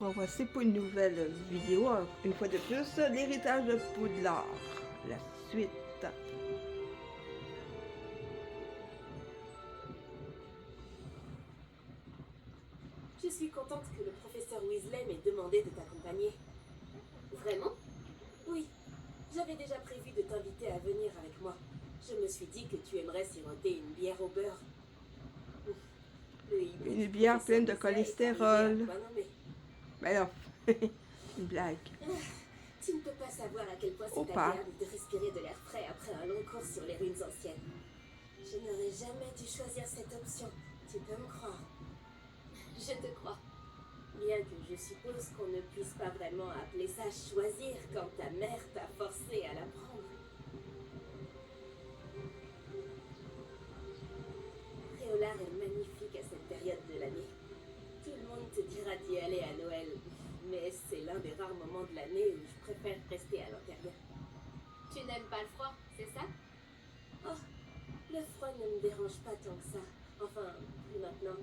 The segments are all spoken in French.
Voici pour une nouvelle vidéo, une fois de plus, l'héritage de Poudlard, la suite. Je suis contente que le professeur Weasley m'ait demandé de t'accompagner. Vraiment? Oui. J'avais déjà prévu de t'inviter à venir avec moi. Je me suis dit que tu aimerais siroter une bière au beurre. Le hibou Une du bière professeur pleine de Weasley est arrivé à cholestérol. point nommé. Ben non, une blague. Tu ne peux pas savoir à quel point Au c'est pas. agréable de respirer de l'air frais après un long cours sur les ruines anciennes. Je n'aurais jamais dû choisir cette option. Tu peux me croire. Je te crois. Bien que je suppose qu'on ne puisse pas vraiment appeler ça choisir quand ta mère t'a forcé à la prendre. Réolard est magnifique à cette période de l'année. Tout le monde te dira d'y aller à Noël, mais c'est l'un des rares moments de l'année où je préfère rester à l'intérieur. Tu n'aimes pas le froid, c'est ça? Oh, le froid ne me dérange pas tant que ça. Enfin, plus maintenant.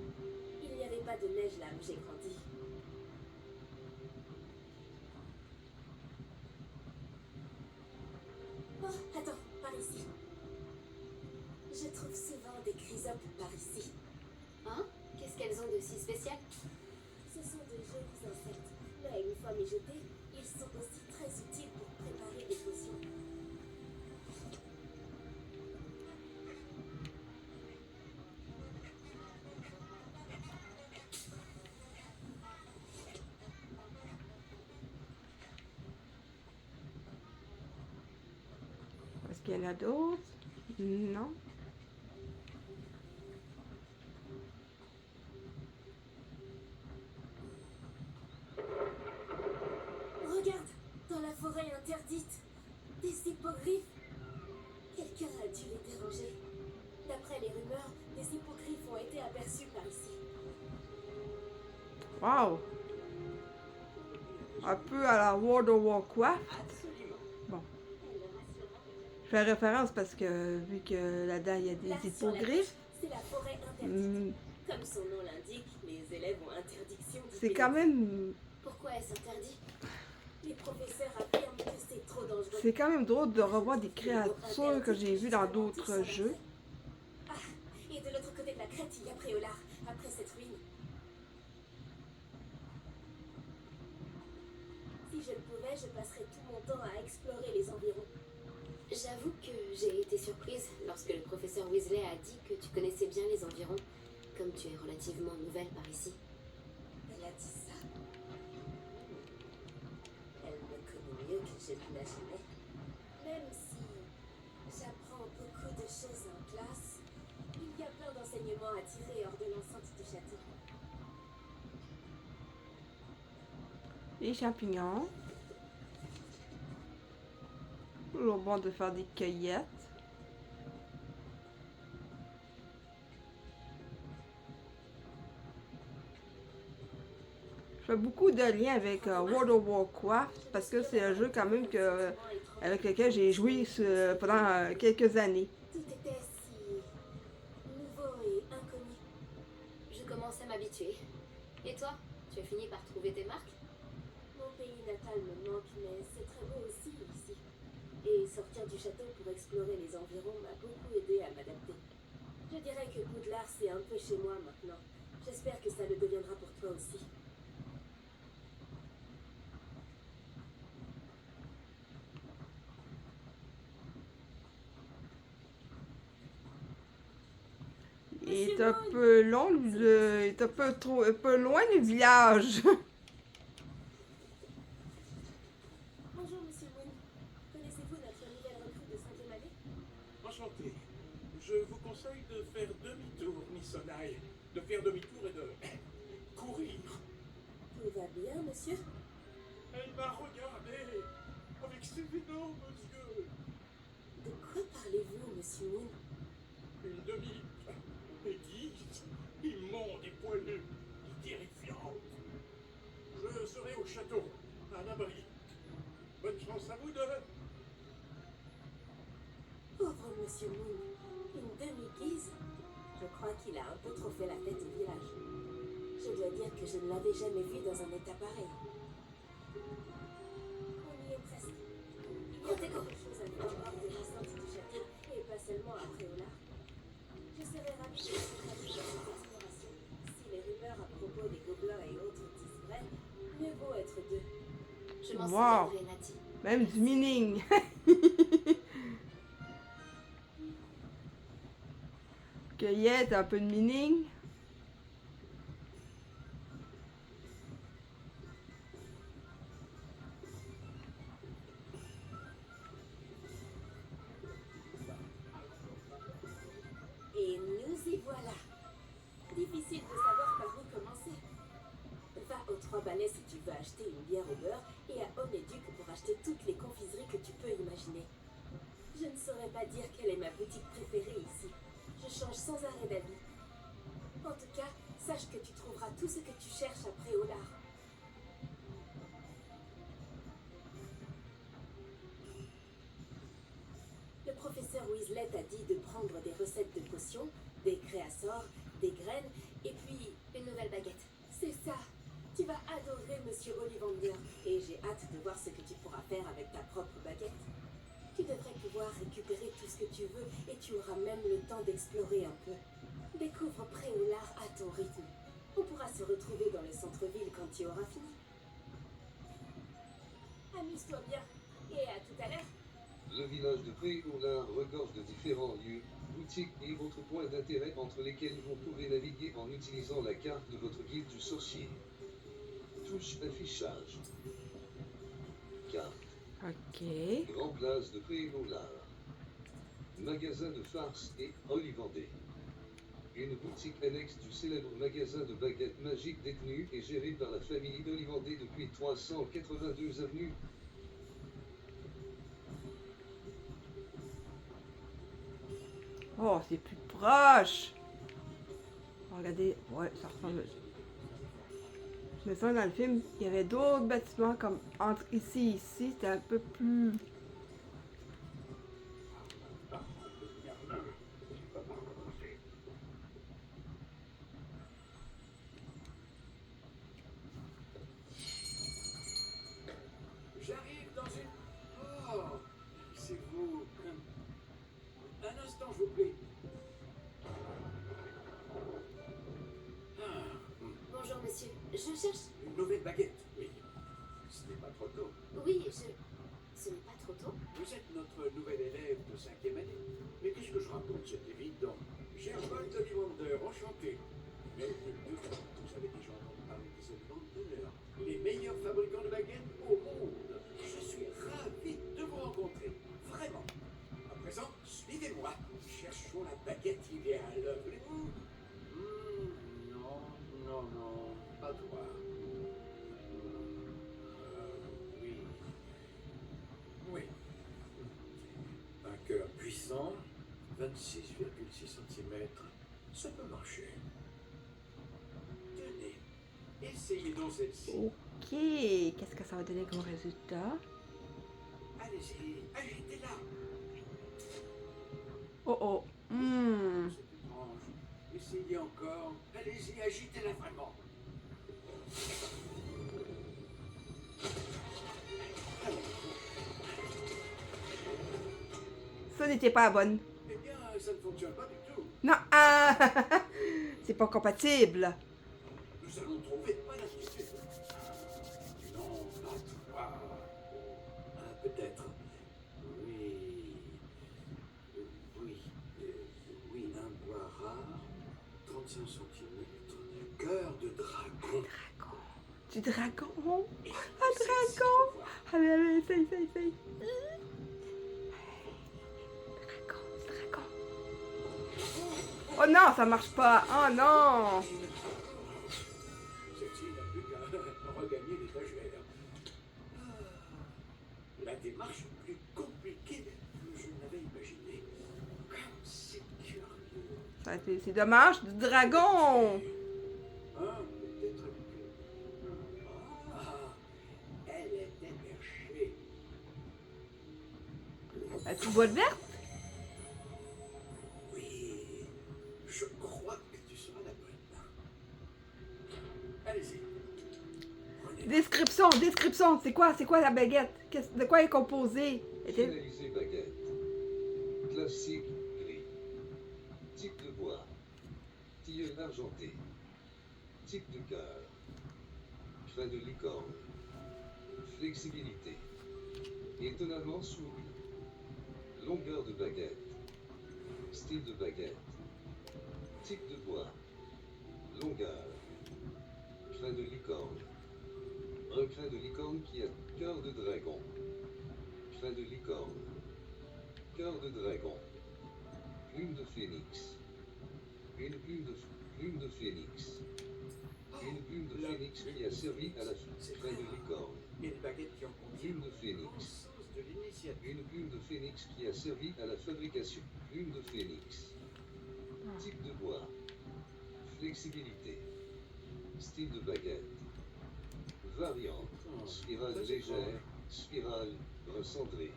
Il n'y avait pas de neige là où j'ai grandi. Oh, attends, par ici. Je trouve souvent des chrysopes par ici. Hein? Qu'est-ce qu'elles ont de si spécial? Ce sont de jolis insectes, mais une fois mijotés, ils sont aussi très utiles pour préparer des potions. Est-ce qu'il y en a d'autres? Non. Regarde, dans la forêt interdite, des hippogriffes. Quelqu'un a dû les déranger. D'après les rumeurs, des hippogriffes ont été aperçus par ici. Wow! Un peu à la World of Warcraft. Absolument. Bon. Je fais référence parce que vu que là-dedans il y a Là, des sur la hippogriffes, gauche, c'est la forêt interdite. Comme son nom l'indique, les élèves ont interdiction d'y c'est quand pénétrer. même. Pourquoi est-ce interdit? Les professeurs affirment que c'est trop dangereux. C'est quand même drôle de revoir des créatures que j'ai vues dans d'autres jeux. Ah, et de l'autre côté de la crête, il y a Préolard, après cette ruine. Si je le pouvais, je passerais tout mon temps à explorer les environs. J'avoue que j'ai été surprise lorsque le professeur Weasley a dit que tu connaissais bien les environs, comme tu es relativement nouvelle par ici. Elle a dit ça. Elle me connaît mieux que je l'imaginais. Même si j'apprends beaucoup de choses en classe, il y a plein d'enseignements à tirer hors de l'enceinte du château. Les champignons. Toujours bon de faire des cueillettes. Je fais beaucoup de liens avec World of Warcraft parce que c'est un jeu quand même que, avec lequel j'ai joué pendant quelques années. Tout était si nouveau et inconnu. Je commence à m'habituer. Et toi, tu as fini par trouver tes marques? Mon pays natal me manque, mais c'est très beau aussi ici. Et sortir du château pour explorer les environs m'a beaucoup aidé à m'adapter. Je dirais que Poudlard, c'est un peu chez moi maintenant. J'espère que ça le deviendra pour toi aussi. Il est un peu long, il est un peu loin du village. Bonjour, Monsieur Moon. Connaissez-vous notre nouvelle recrue de 5e année? Enchanté. Je vous conseille de faire demi-tour, Miss Onaï. De faire demi-tour et de courir. Tout va bien, monsieur? Elle m'a regardé avec ses énormes yeux. De quoi parlez-vous, Monsieur Moon? Une demi-aiguise, immonde et poilue, terrifiante. Je serai au château, à l'abri. Bonne chance à vous deux. Pauvre Monsieur Moon. Une demi-guise? Je crois qu'il a un peu trop fait la fête au village. Je dois dire que je ne l'avais jamais vu dans un état pareil. On y est presque. Il y a beaucoup de choses à faire hors des enceintes du château, et pas seulement à Préolard. Je serais ravie de vous accompagner dans cette exploration. Si les rumeurs à propos des gobelins et autres disent vrai, mieux vaut être deux. Je m'en Wow. souviendrai, Nati. Même du meaning. Cueillette, un peu de meaning. Et nous y voilà. Difficile de savoir par où commencer. Va aux Trois Balais si tu veux acheter une bière au beurre et à Homéduc pour acheter toutes les confiseries que tu peux imaginer. Je ne saurais pas dire quelle est ma boutique préférée ici. Je change sans arrêt d'avis. En tout cas, sache que tu trouveras tout ce que tu cherches à Préolard. Le professeur Weasley t'a dit de prendre des recettes de potions, des créassors, des graines, et puis Une nouvelle baguette. c'est ça. Tu vas adorer Monsieur Ollivander, et j'ai hâte de voir ce que tu pourras faire avec ta propre baguette. Tu devrais pouvoir récupérer tout ce que tu veux, et tu auras même le temps d'explorer un peu. Découvre Préolard à ton rythme. On pourra se retrouver dans le centre-ville quand tu auras fini. Amuse-toi bien, et à tout à l'heure. Le village de Préolard regorge de différents lieux, boutiques et autres points d'intérêt entre lesquels vous pourrez naviguer en utilisant la carte de votre guide du sorcier. Touche affichage. Carte. OK. Grand place de Préolard. Magasin de farce et Ollivander. Une boutique annexe du célèbre magasin de baguettes magiques détenu et géré par la famille Ollivander depuis 382 avenues. Oh, c'est plus proche. Regardez, ouais, ça ressemble. Je me souviens dans le film, il y avait d'autres bâtiments comme entre ici et ici, c'était un peu plus. J'arrive dans une... Oh, c'est vous. Un instant, je vous prie. Ah, Bonjour, monsieur. Je cherche... une nouvelle baguette, oui. Ce n'est pas trop tôt. Oui, Ce n'est pas trop tôt. Vous êtes notre nouvel élève de 5e année. Mais qu'est-ce que je raconte? C'est évident. Gerbold Ollivander, enchanté. Mais vous avez déjà entendu parler des Ollivander, les meilleurs fabricants de baguettes au monde. Je suis ravi de vous rencontrer. Vraiment. À présent, suivez-moi. Cherchons la baguette idéale. Voulez-vous? Non, non, non. Pas toi. Oui. Oui. Un cœur puissant, 26,6 cm. Ça peut marcher. Tenez, essayez donc celle-ci. OK. Qu'est-ce que ça va donner comme résultat? Allez-y, agitez-la. Oh oh. C'est étrange. Essayez encore. Allez-y, agitez-la vraiment. Ça n'était pas la bonne. Eh bien, ça ne fonctionne pas du tout. Non, ah! C'est pas compatible. Nous allons trouver pas d'inquiétude. Non, pas toi. Peut-être. Oui. Oui. Oui, un bois rare. 35 cm. Cœur de dragon. Du dragon. Et Un celle-ci, dragon. voilà. Allez, allez, essaye. Dragon. Oh non, ça marche pas. Oh non. Celle-ci n'a plus qu'à regagner l'étagère. La démarche est plus compliquée que je n'avais imaginé. Comme c'est curieux. C'est dommage, du dragon. Peut-être que... Ah, elle était perchée. La petite boîte verte. Oui, je crois que tu seras la bonne. description, c'est quoi la baguette? De quoi elle est composée? Finalisé baguette. Classique gris. Type de bois. Tilleul argenté. Type de cœur. Crin de licorne. Flexibilité. Étonnamment souple. Longueur de baguette. Style de baguette. Type de bois. Longueur. Crin de licorne. Un crin de licorne qui a cœur de dragon. Crin de licorne. Cœur de dragon. Plume de phénix. Une plume de phénix. Une plume de phénix qui a servi à la crin de licorne. Et les baguettes qui en Plume contiennent de au phénix. sens de l'initiative. Une plume de phénix qui a servi à la fabrication. Plume de phénix. Type de bois. Flexibilité. Style de baguette. Variante. Spirale légère. Spirale recendrée.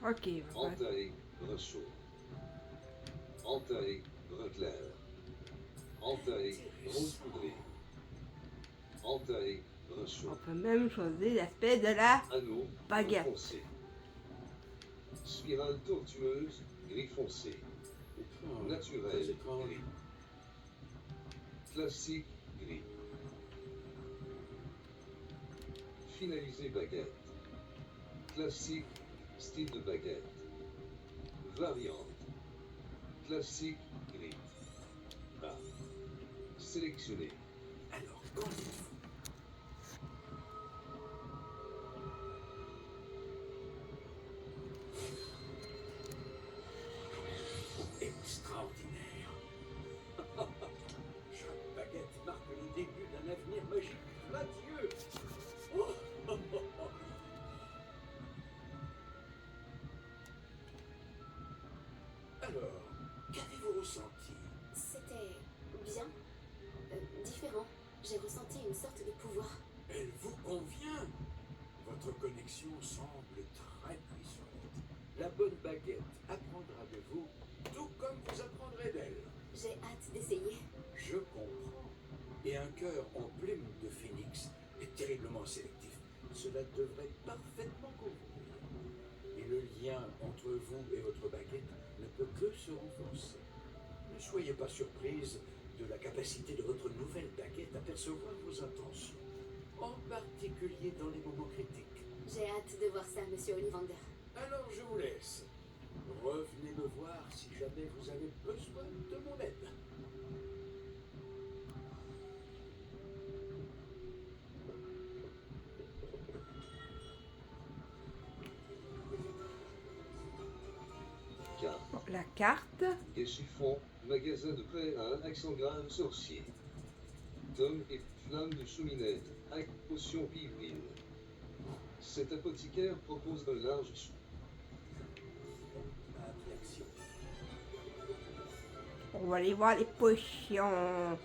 Ok. Entaille brun chaud. Entaille brun clair. Entaille rose poudré. Entaille brun On chaud. peut même choisir l'aspect de la Anneau baguette. brun foncé. Spirale tortueuse gris foncé. Naturel gris. Classique gris. Finalisé baguette. Classique style de baguette. Variante. Classique gris. Bas. Sélectionné. Alors, qu'en dites-vous? Extraordinaire. Chaque baguette marque le début d'un avenir magique radieux. Oh, oh, oh, oh. Alors, qu'avez-vous ressenti? C'était bien, différent. J'ai ressenti une sorte de pouvoir. Elle vous convient? Votre connexion semble très puissante. La bonne baguette apprendra de vous, tout comme vous apprendrez d'elle. J'ai hâte d'essayer. Je comprends. Et un cœur en plume de phénix est terriblement sélectif. Cela devrait parfaitement convenir. Et le lien entre vous et votre baguette ne peut que se renforcer. Ne soyez pas surprise de la capacité de votre nouvelle baguette à percevoir vos intentions, en particulier dans les moments critiques. J'ai hâte de voir ça, monsieur Ollivander. Alors je vous laisse. Revenez me voir si jamais vous avez besoin de mon aide. Carte. Bon, la carte. Et chiffon. Magasin de prêt à un accent grave sorcier. Tome et flamme de cheminée. Avec potion pivine. Cet apothicaire propose un large Attraction. On va aller voir les potions.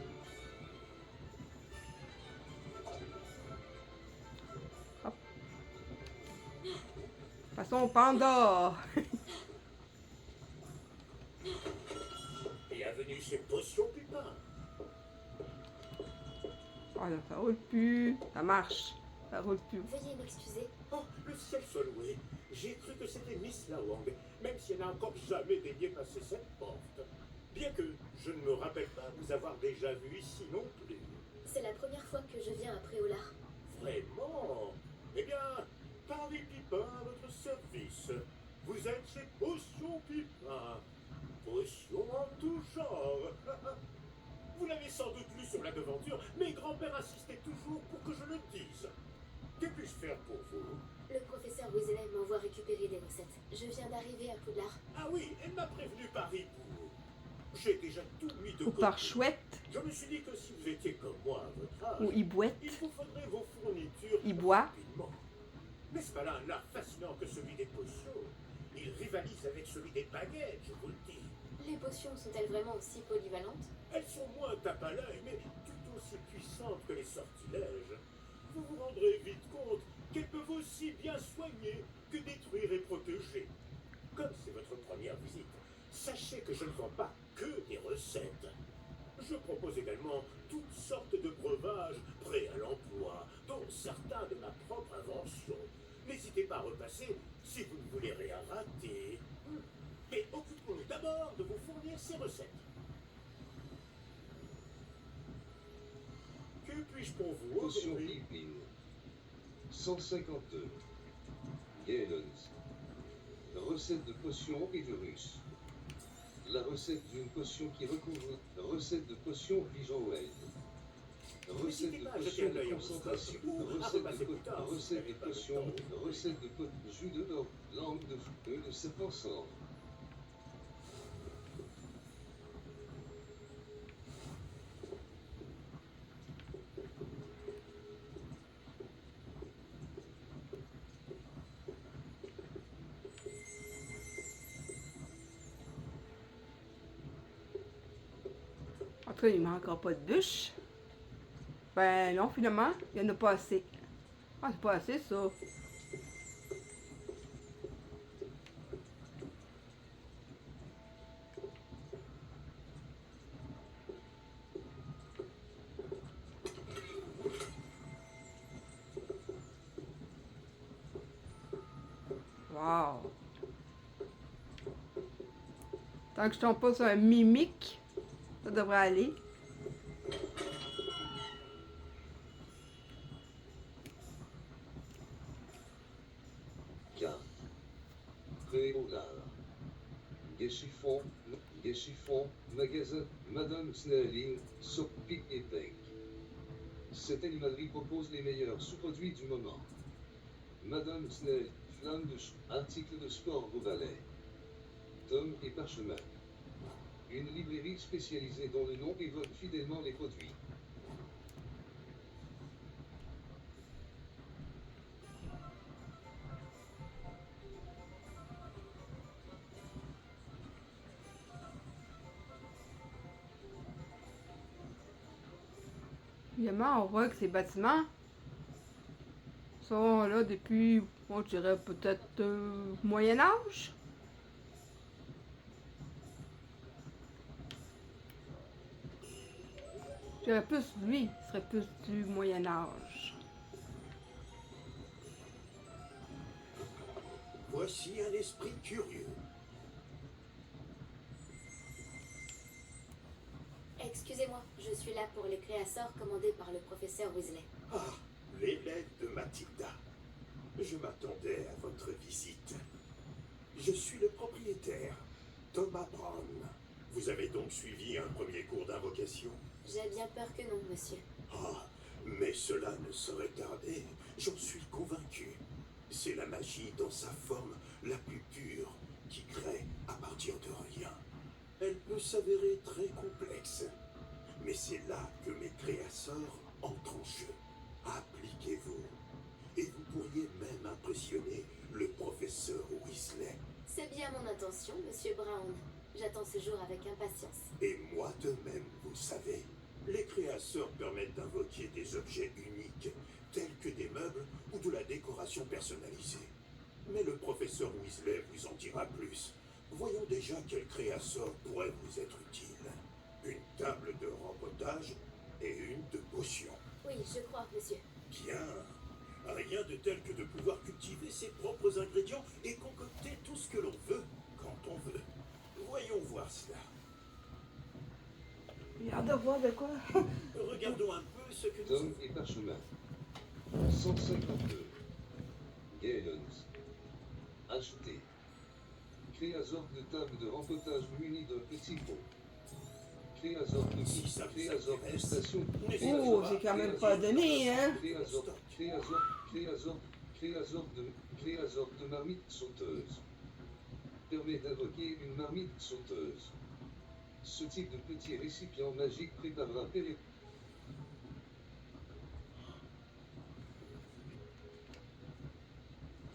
Hop. Façon panda. Bienvenue chez Potion Pupin. Oh non, ça roule plus. Ça marche. Ça roule plus. Veuillez m'excuser. Oh, le ciel soit loué. J'ai cru que c'était Miss Lawang, même si elle n'a encore jamais daigné passer cette porte. Bien que je ne me rappelle pas vous avoir déjà vu ici non plus. C'est la première fois que je viens à Préolard. Vraiment? Eh bien, Paris Pipin à votre service. Vous êtes chez Potion Pipin. Potion en tout genre. Vous l'avez sans doute lu sur la devanture, mais grand-père insistait toujours pour que je le dise. Que puis-je faire pour vous? Le professeur Weasley m'envoie récupérer des recettes. Je viens d'arriver à Poudlard. Ah oui, elle m'a prévenu par hibou. J'ai déjà tout mis de Ou côté. par chouette. Je me suis dit que si vous étiez comme moi à votre âge, Ou ibouette. il vous faudrait vos fournitures Il boit. rapidement. N'est-ce pas là un art fascinant que celui des potions? Il rivalise avec celui des baguettes, je vous le dis. Les potions sont-elles vraiment aussi polyvalentes? Elles sont moins tape à l'œil, mais tout aussi puissantes que les sortilèges. Vous vous rendrez vite compte qu'elles peuvent aussi bien soigner que détruire et protéger. Comme c'est votre première visite, sachez que je ne vends pas que des recettes. Je propose également toutes sortes de breuvages prêts à l'emploi, dont certain de ma propre invention. N'hésitez pas à repasser si vous ne voulez rien rater. Mais occupons-nous d'abord de vous fournir ces recettes. Que puis-je pour vous Potion aujourd'hui? Pippin. 152. Gallons. Recette de potion et de russe. La recette d'une potion qui recouvre. Recette de potion Vigenwade. Recette de potion de concentration. Recette de potion. Recette de jus de langue de feu de serpent sang. En tout cas, il ne manquera pas de bûches. Ben non, finalement, il n'y en a pas assez. Ah, c'est pas assez, ça. Wow. Tant que je tombe pas sur un mimique, ça devrait aller. Carte. Préolard. Geschiffon, magasin, Madame Snelling, Sop Pic et Pec. Cette animalerie propose les meilleurs sous-produits du moment. Madame Snell, flamme de articles de sport au balai. Tom et parchemin. Une librairie spécialisée dont le nom évoque fidèlement les produits. Évidemment, on voit que ces bâtiments sont là depuis, on dirait peut-être Moyen Âge. Je dirais plus, lui, il serait plus du Moyen Âge. Voici un esprit curieux. Excusez-moi, je suis là pour les créasseurs commandés par le professeur Weasley. Ah, l'élève de Mathilda. Je m'attendais à votre visite. Je suis le propriétaire, Thomas Brown. Vous avez donc suivi un premier cours d'invocation? J'ai bien peur que non, monsieur. Ah, mais cela ne saurait tarder, j'en suis convaincu. C'est la magie dans sa forme la plus pure qui crée à partir de rien. Elle peut s'avérer très complexe, mais c'est là que mes créateurs entrent en jeu. Appliquez-vous, et vous pourriez même impressionner le professeur Weasley. C'est bien mon intention, monsieur Brown. J'attends ce jour avec impatience. Et moi de même, vous savez. Les créateurs permettent d'invoquer des objets uniques, tels que des meubles ou de la décoration personnalisée. Mais le professeur Weasley vous en dira plus. Voyons déjà quel créateur pourrait vous être utile. Une table de rempotage et une de potion. Oui, je crois, monsieur. Bien. Rien de tel que de pouvoir cultiver ses propres ingrédients et concocter tout ce que l'on veut, quand on veut. Voyons voir cela. J'ai hâte de voir de quoi. Regardons un peu ce que nous Tom et parchemin. 152. Gallons. Acheter. Créazor de table de rempotage muni d'un petit pot. Créazor de Si ça vous Créazor de intéresse, station. Oh, j'ai quand même pas donné, hein. Créazor de marmite sauteuse. Permet d'invoquer une marmite sauteuse. Ce type de petit récipient magique préparera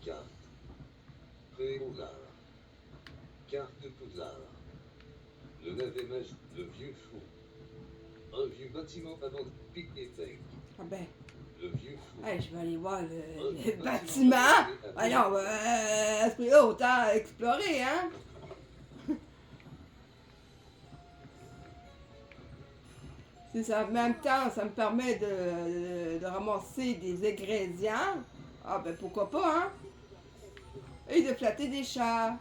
Carte. Préolard. Carte de Poudlard. Le navet magique, le vieux fou. Un vieux bâtiment avant Pic et Pec. Ah ben, Le vieux fou. hey, je vais aller voir le bâtiment. Ah non, à ce prix-là, autant explorer, hein. En même temps, ça me permet de ramasser des ingrédients. Ah ben pourquoi pas, hein? Et de flatter des chats.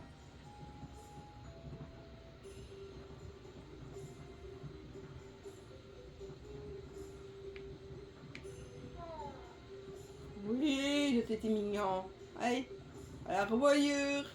Oui, c'était mignon. Allez, à la revoyure.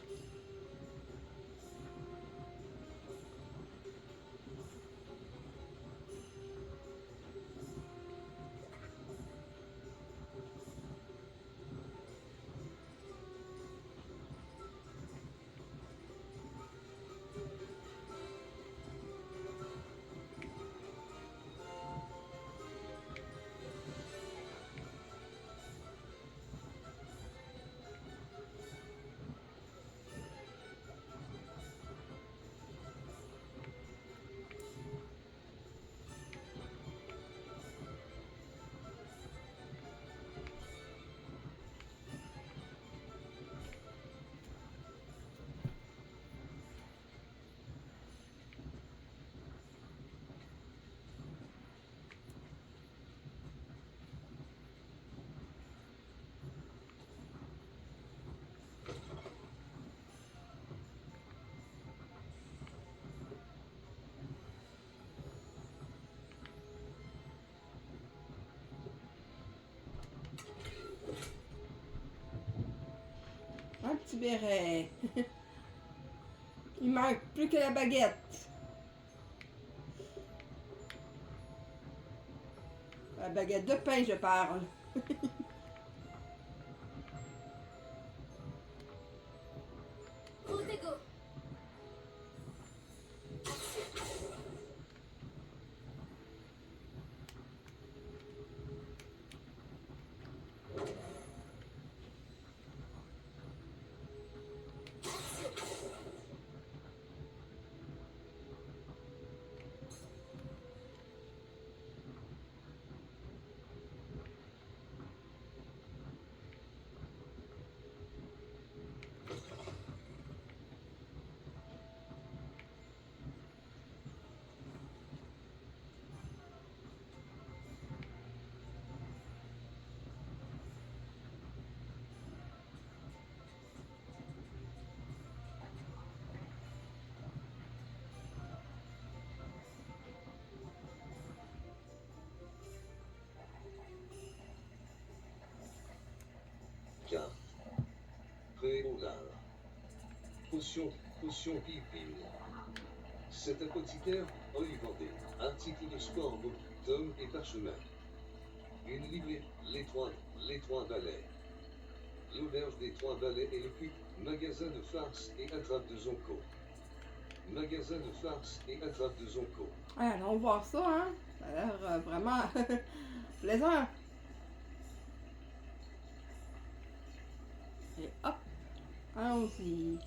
Un petit béret. Il manque plus que la baguette. La baguette de pain, je parle. Protego. Carte. Préolard. Potion pipine. Cet apothicaire, Olivandé. Article de sport, book, tome et parchemin. Une livrée, les trois balais. L'auberge des trois balais et le cul, magasin de farce et attrape de Zonko. Magasin de farce et attrape de Zonko. Ouais, allons voir ça, hein? Ça a l'air vraiment plaisant. Et hop, allons-y.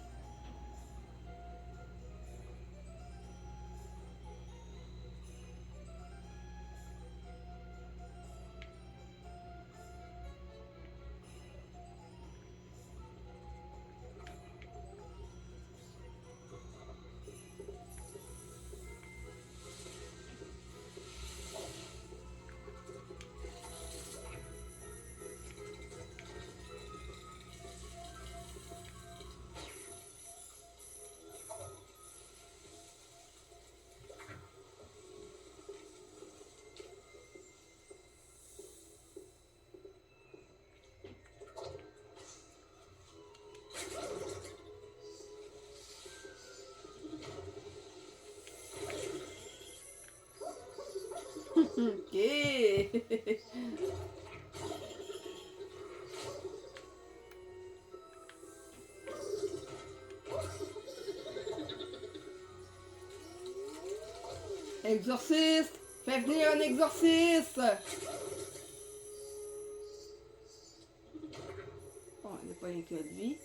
Ok. Exorciste! Fais venir un exorciste! Bon, il n'y a pas rien que lui.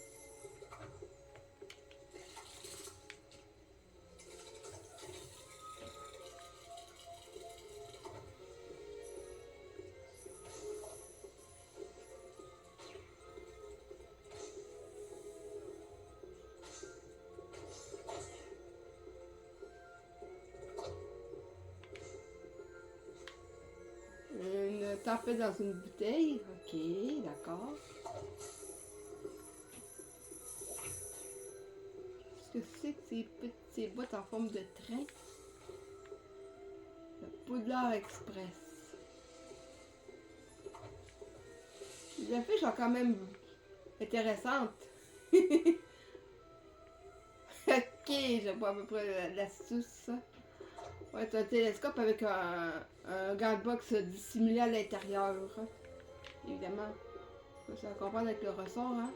tempête dans une bouteille. Ok, d'accord. Qu'est-ce que c'est que ces boîtes en forme de train? Le Poudlard Express. Les affiches sont quand même intéressantes. Ok, je vois à peu près l'astuce. Ouais, c'est un télescope avec un gant de boxe dissimulé à l'intérieur. Évidemment. Ça va comprendre avec le ressort, hein.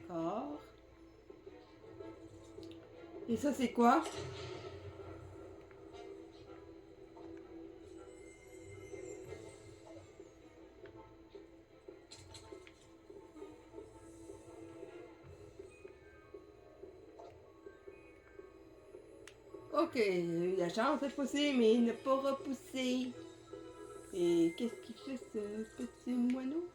D'accord. Et ça, c'est quoi? Ok, j'ai eu la chance de pousser, mais il n'a pas repoussé. Et qu'est-ce qu'il fait ce petit moineau?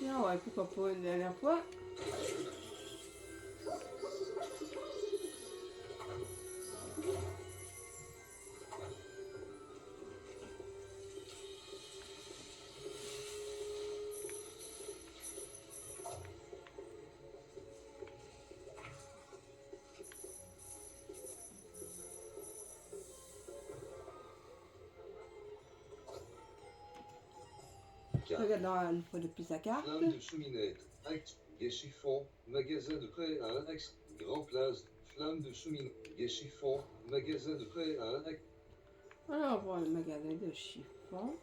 Non, ouais, pourquoi pas une dernière fois? Regarde une fois depuis sa carte. Flamme de cheminette, acte, chiffon, magasin de prêt à un axe, grand place, flamme de cheminette, chiffon, magasin de prêt à un axe. Alors, on va voir le magasin de chiffon.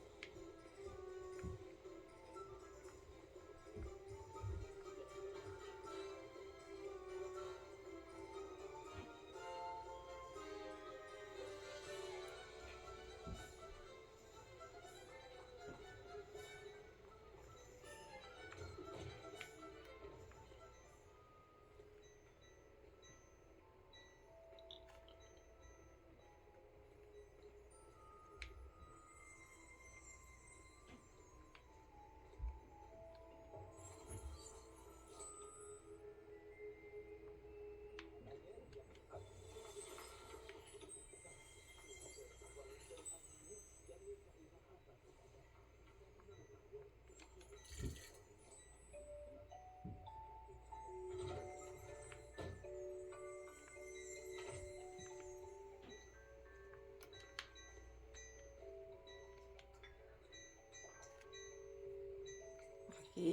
Ok,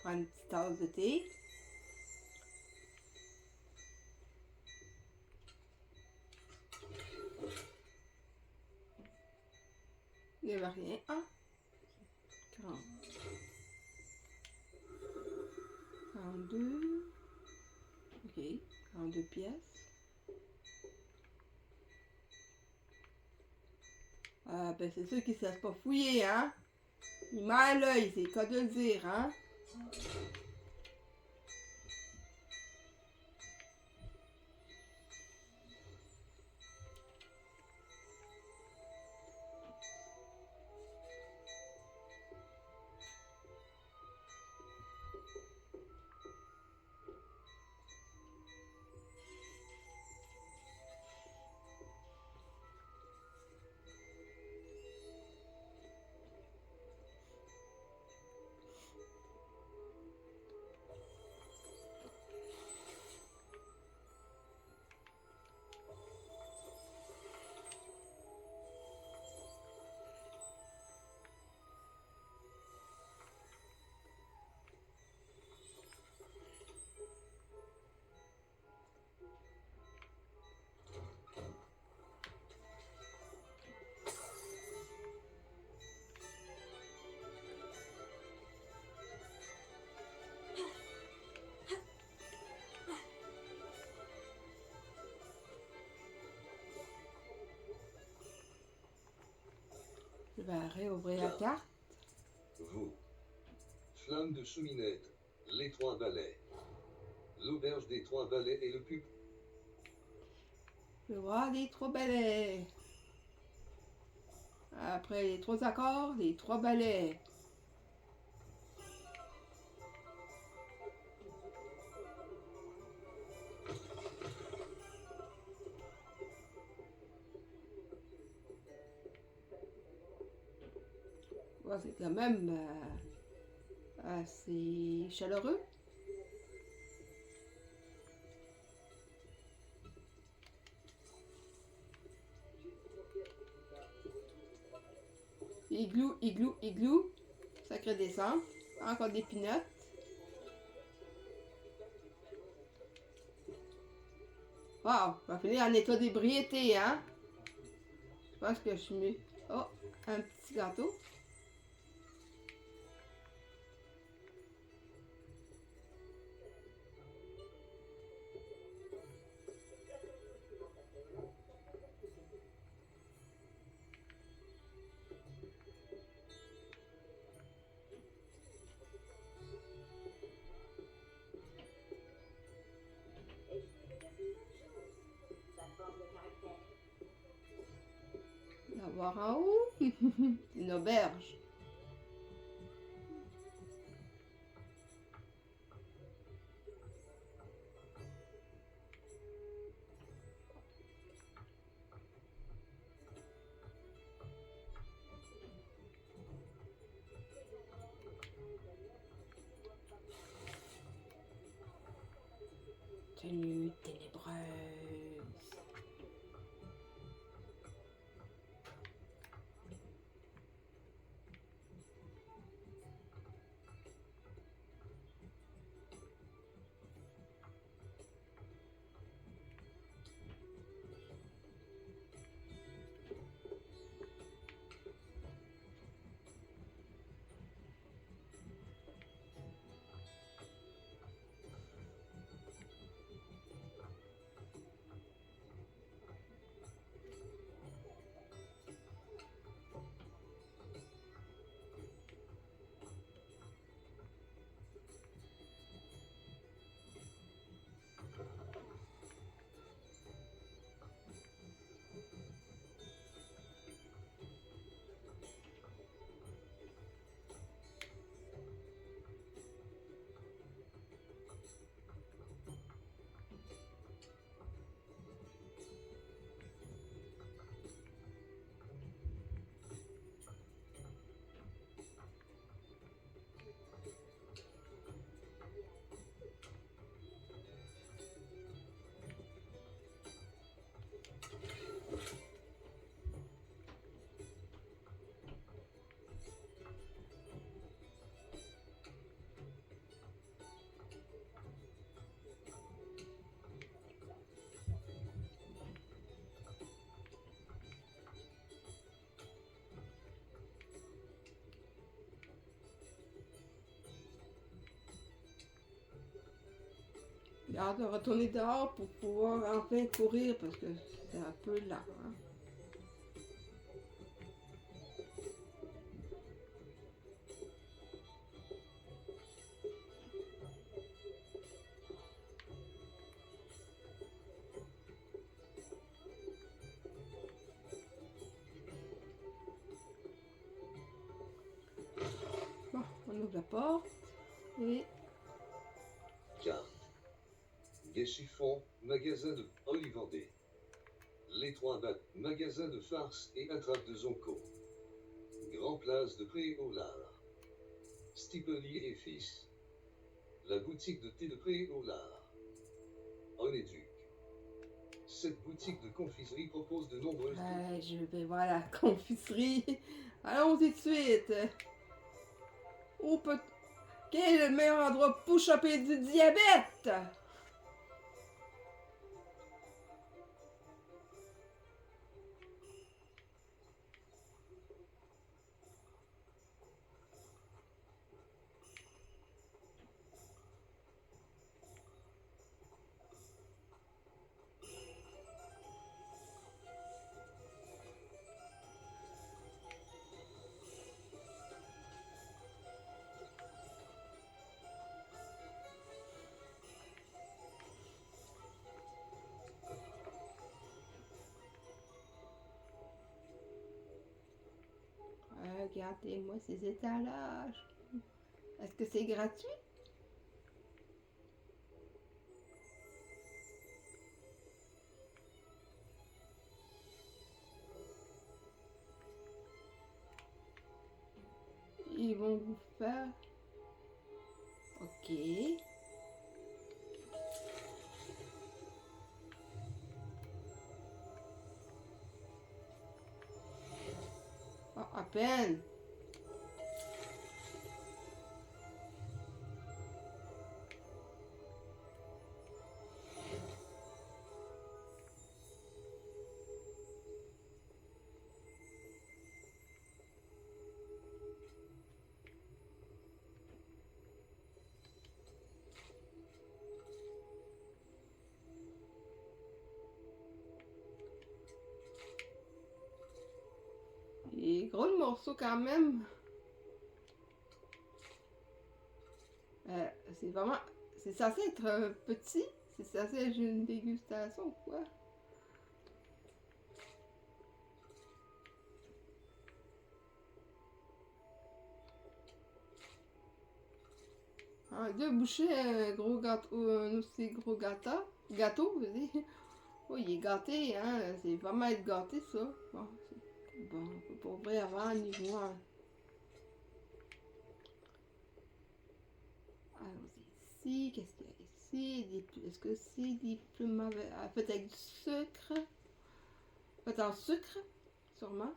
prends une petite tasse de thé. Il n'y avait rien. Ah, 40. 42. Ok, 42 pièces. Ah, ben c'est sûr qu'ils ne se laissent pas fouiller, hein? Il m'a à l'œil, c'est le cas de le dire, hein? Je vais réouvrir la carte. Vous. Flamme de cheminette. Les trois balais. L'auberge des trois balais et le pub. Je vais voir les trois balais. Après les trois accords, les trois balais. Ouais, c'est quand même assez chaleureux. Igloo, igloo, igloo. Sacré descente. Encore des peanuts. Wow, on va finir en état d'ébriété, hein? Je pense que je suis mieux. Oh, un petit gâteau. On va voir en haut. Une auberge. Tenue ténébreuse. J'ai hâte de retourner dehors pour pouvoir enfin courir parce que c'est un peu lent. Hein? Bon, on ouvre la porte et Carte. Guet-Chiffon, magasin de Olivandé. Les trois battes, magasin de farce et attrape de Zonco. Grand Place de Pré-au-Lard. Stipeli et Fils. La boutique de thé de Pré-au-Lard. Onéduc. Cette boutique de confiserie propose de nombreuses... je vais voir la confiserie. Allons-y tout de suite. Où peut... Quel est le meilleur endroit pour choper du diabète? Regardez-moi ces étalages. Est-ce que c'est gratuit? Ils vont vous faire... Ok. Ah, à peine. Et gros le morceau quand même. C'est vraiment... C'est censé être petit. C'est censé être une dégustation ou quoi? Ah, 2 bouchées, un gros gâteau, un aussi gros gâteau, je veux dire. Oh, il est gâté, hein. C'est vraiment être gâté, ça. Bon, bon, on peut pas ouvrir avant, ni voir. Allons-y ici. Qu'est-ce qu'il y a ici? Est-ce que c'est des plumes faites avec du sucre? Faites en sucre, sûrement.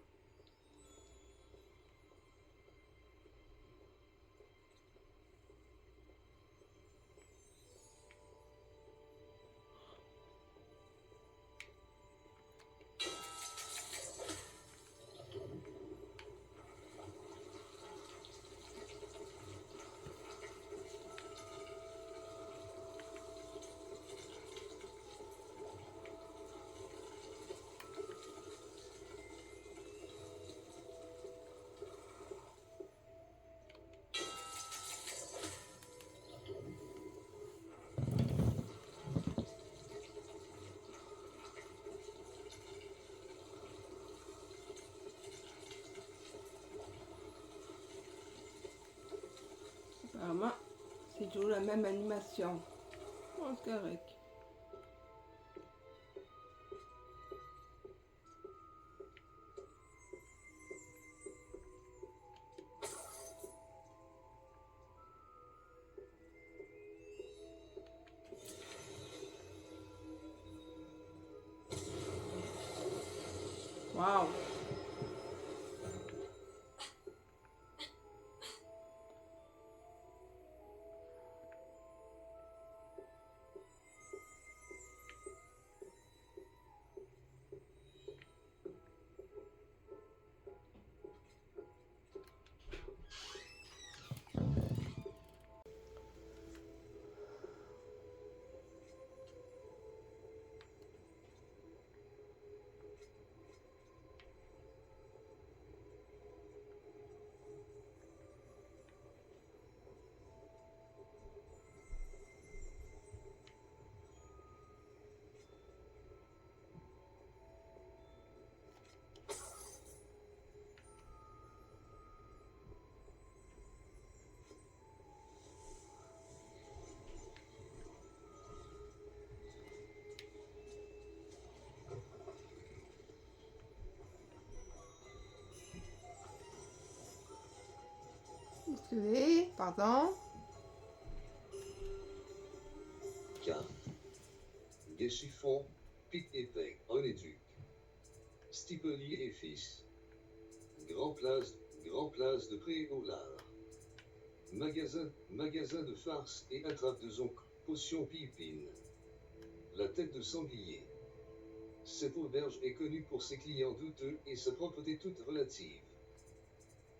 Apparemment, c'est toujours la même animation. Oh, c'est correct. Wow! Excusez, pardon. Carte. Des chiffons, Pic et Pec, Onéduc. Stipoli et Fils. Grand place de Pré au Lard. Magasin de farce et attrape de zonk, potion pipine. La tête de sanglier. Cette auberge est connue pour ses clients douteux et sa propreté toute relative.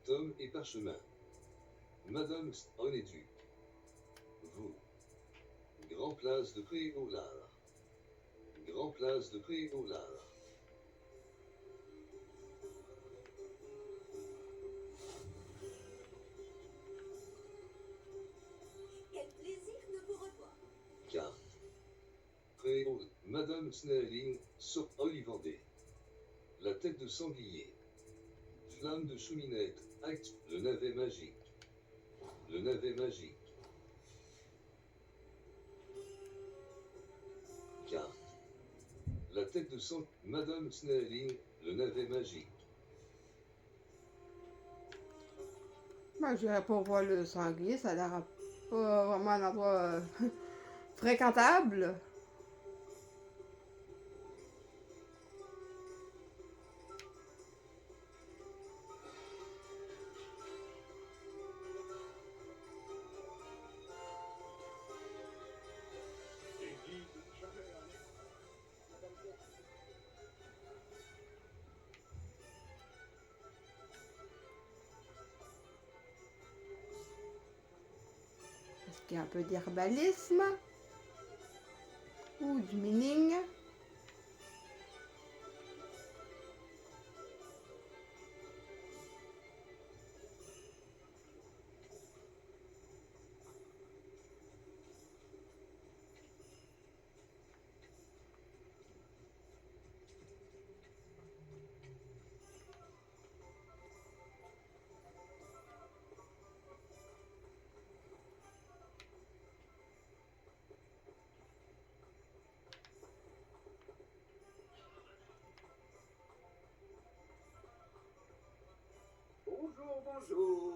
Tome et parchemin. Madame Onéduc. Vous. Grand place de Pré au Lard. Grand place de Pré au Lard. Quel plaisir de vous revoir. Carte. Pré au Madame Snelling, sur Olivandé. La tête de sanglier. Flamme de cheminette. Acte. Le navet magique. Le navet magique. Carte. La tête de sang. Madame Snelling. Le navet magique. Moi, je n'irais pas voir le sanglier, ça a l'air pas vraiment un endroit fréquentable. Et guide jamais allé. Est-ce qu'il y a un peu d'herbalisme? Ou du mining? Bonjour, bonjour.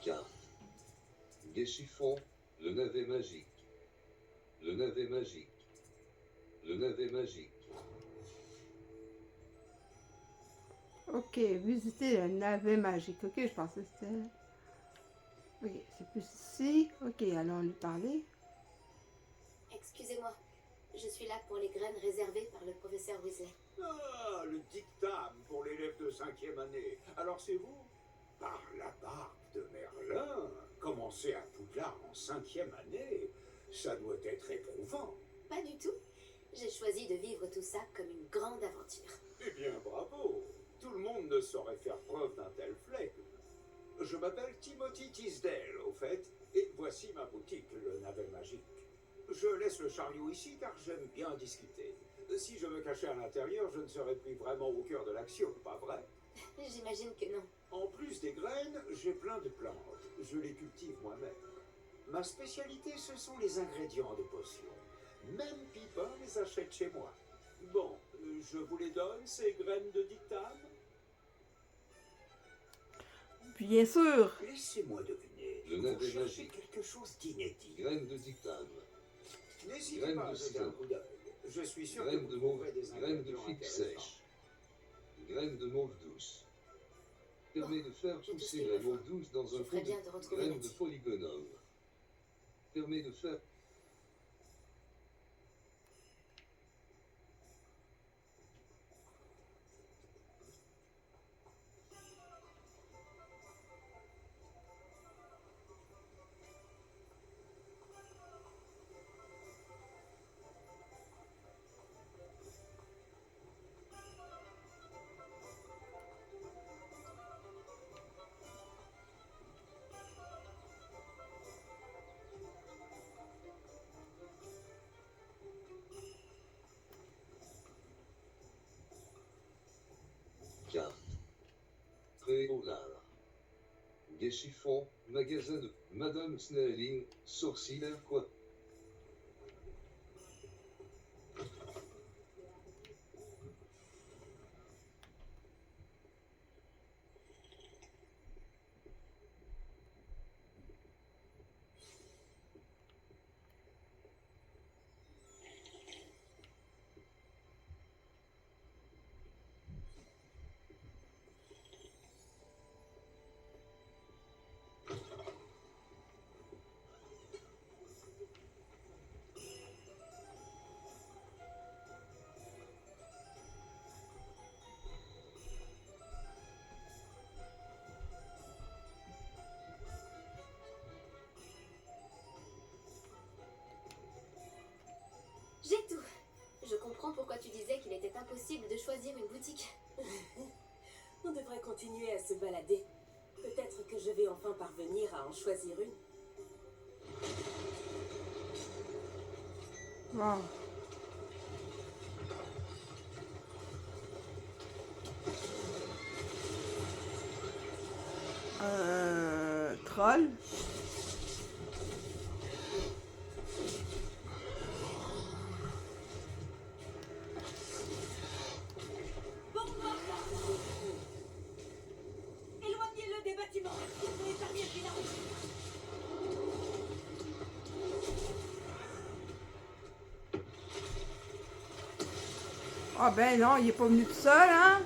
Carte. Guéchiffon. Le navet magique. Le navet magique. Le navet magique. Ok, visiter le navet magique. Ok, je pensais que c'était... Ok, c'est plus ici. Ok, allons lui parler. Excusez-moi, je suis là pour les graines réservées par le professeur Weasley. Ah, le dictame pour l'élève de 5e année. Alors c'est vous? Par la barbe de Merlin, commencer à Poudlard en 5e année, ça doit être éprouvant. Pas du tout. J'ai choisi de vivre tout ça comme une grande aventure. Eh bien, bravo. Tout le monde ne saurait faire preuve d'un tel flegme. Je m'appelle Timothy Tisdale, au fait, et voici ma boutique, le navet magique. Je laisse le chariot ici car j'aime bien discuter. Si je me cachais à l'intérieur, je ne serais plus vraiment au cœur de l'action, pas vrai? J'imagine que non. En plus des graines, j'ai plein de plantes. Je les cultive moi-même. Ma spécialité, ce sont les ingrédients des potions. Même Pipin les achète chez moi. Bon, je vous les donne, ces graines de dictame? Bien sûr! Laissez-moi deviner. Le Vous navet cherchez magique. quelque chose d'inédit. Graine de dictame. N'hésitez Graines pas à de jeter un citron. coup d'œil. Je suis sûr que Graine vous de mauve. trouverez des Graine de ingrédients figue intéressants. sèche. Graine de mauve douce. Permet de faire j'ai tout ce pousser qu'il la me faut. mauve douce dans Je un ferais pot bien de de retrouver graine la de tige. polygonum. Permet de faire carte. Préolard. Guéchiffon. Magasin de Madame Snelling. Sorcière quoi. pourquoi tu disais qu'il était impossible de choisir une boutique. On devrait continuer à se balader. Peut-être que je vais enfin parvenir à en choisir une. Wow. Troll. Éloignez-le des bâtiments. Épargnez le village. Ah ben non, il est pas venu tout seul, hein?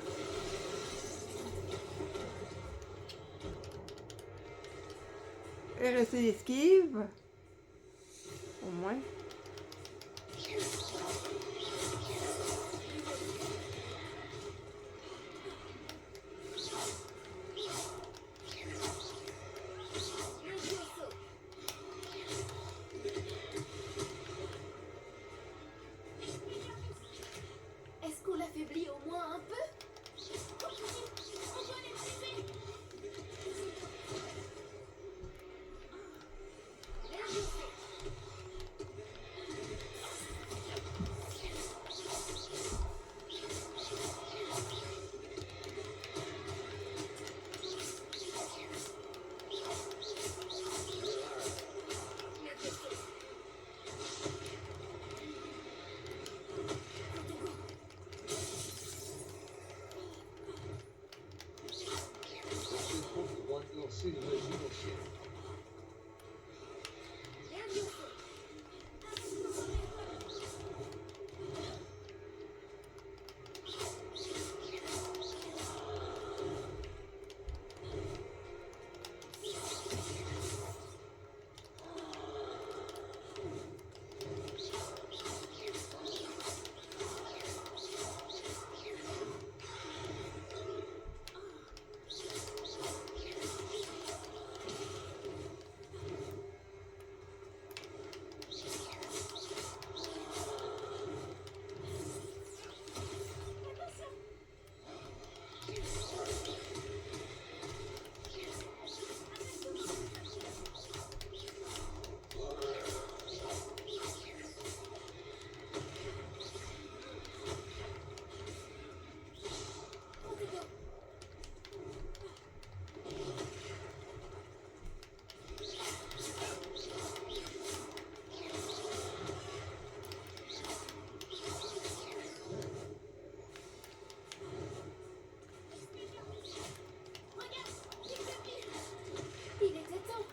Et rester l'esquive. Au moins. Est-ce qu'on l'affaiblit au moins un peu? L'ancien trône de droite lancer de magie ancienne. Il était temps.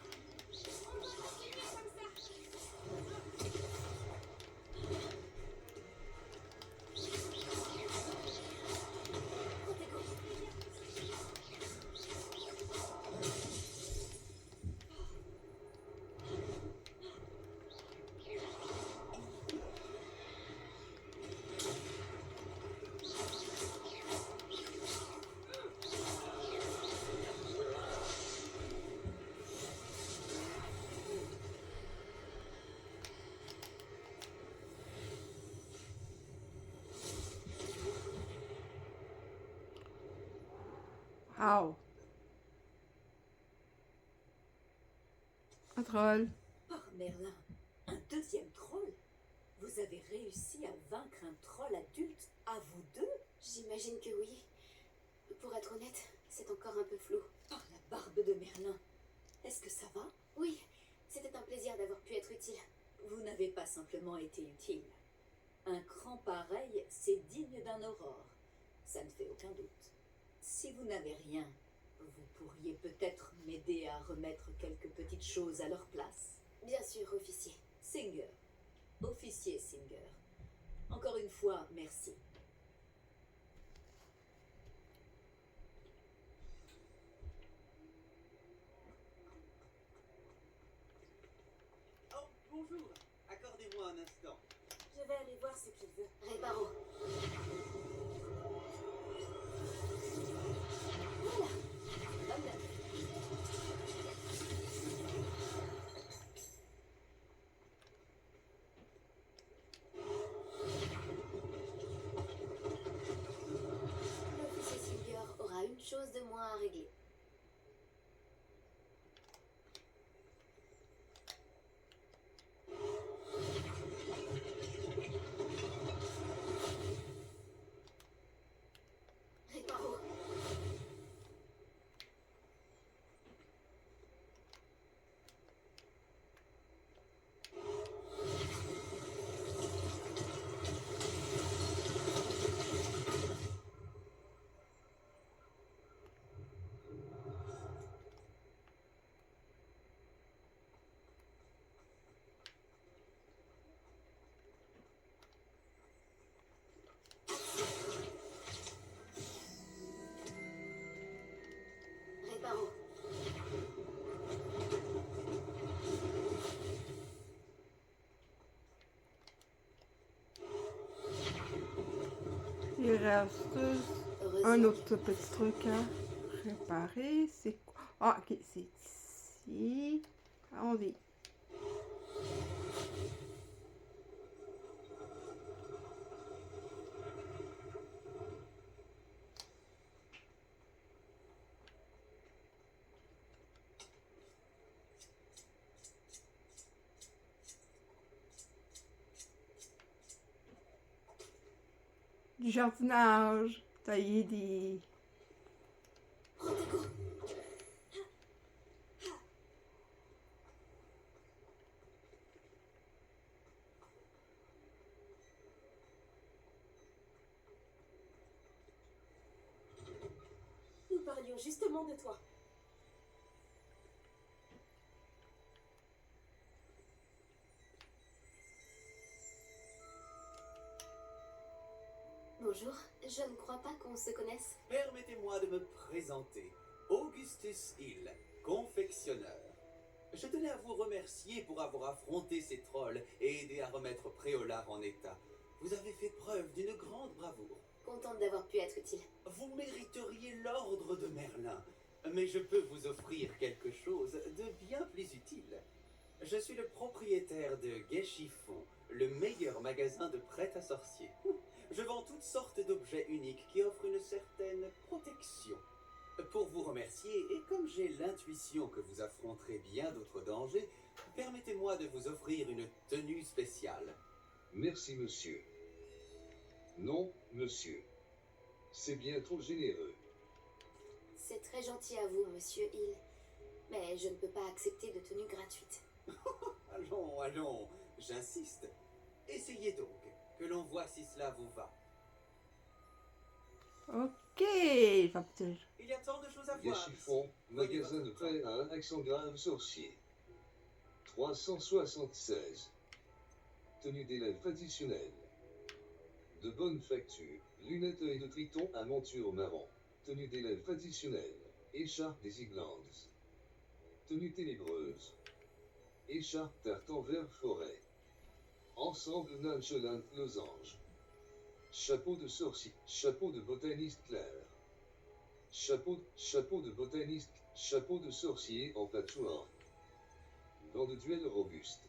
Ow. Un troll. Oh, Merlin, un deuxième troll? Vous avez réussi à vaincre un troll adulte à vous deux? J'imagine que oui. Pour être honnête, c'est encore un peu flou. Par la barbe de Merlin. Est-ce que ça va? Oui, c'était un plaisir d'avoir pu être utile. Vous n'avez pas simplement été utile. Un cran pareil, c'est digne d'un aurore. Ça ne fait aucun doute. Si vous n'avez rien, vous pourriez peut-être m'aider à remettre quelques petites choses à leur place. Bien sûr, officier. Singer. Officier Singer. Encore une fois, merci. Oh, bonjour. Accordez-moi un instant. Je vais aller voir ce qu'il veut. Réparo. Voilà. Hop là. reste un Heureusement. autre petit truc à réparer. C'est quoi? Ah, ok, c'est ici. Allons-y. Du jardinage. Tailler des... Nous parlions justement de toi. Bonjour, je ne crois pas qu'on se connaisse. Permettez-moi de me présenter. Augustus Hill, confectionneur. Je tenais à vous remercier pour avoir affronté ces trolls et aidé à remettre Préolard en état. Vous avez fait preuve d'une grande bravoure. Contente d'avoir pu être utile. Vous mériteriez l'ordre de Merlin, mais je peux vous offrir quelque chose de bien plus utile. Je suis le propriétaire de Gai Chiffon, le meilleur magasin de prêt à sorcier. Je vends toutes sortes d'objets uniques qui offrent une certaine protection. Pour vous remercier, et comme j'ai l'intuition que vous affronterez bien d'autres dangers, permettez-moi de vous offrir une tenue spéciale. Merci, monsieur. Non, monsieur. C'est bien trop généreux. C'est très gentil à vous, monsieur Hill. Mais je ne peux pas accepter de tenue gratuite. Allons, allons, j'insiste. Essayez donc, que l'on voit si cela vous va. Ok, va peut-être... Il y a tant de choses à voir. Chiffon, magasin de prêt à un accent grave sorcier. 376. Tenue d'élève traditionnelle. De bonne facture, lunettes et de triton à monture marron. Tenue d'élève traditionnelle. Écharpe des Iglands. Tenue ténébreuse. Écharpe tartan vert forêt. Ensemble nonchalant losange. Chapeau de sorcier. Chapeau de botaniste clair. Chapeau de botaniste. Chapeau de sorcier en patchwork. Gants de duel robuste.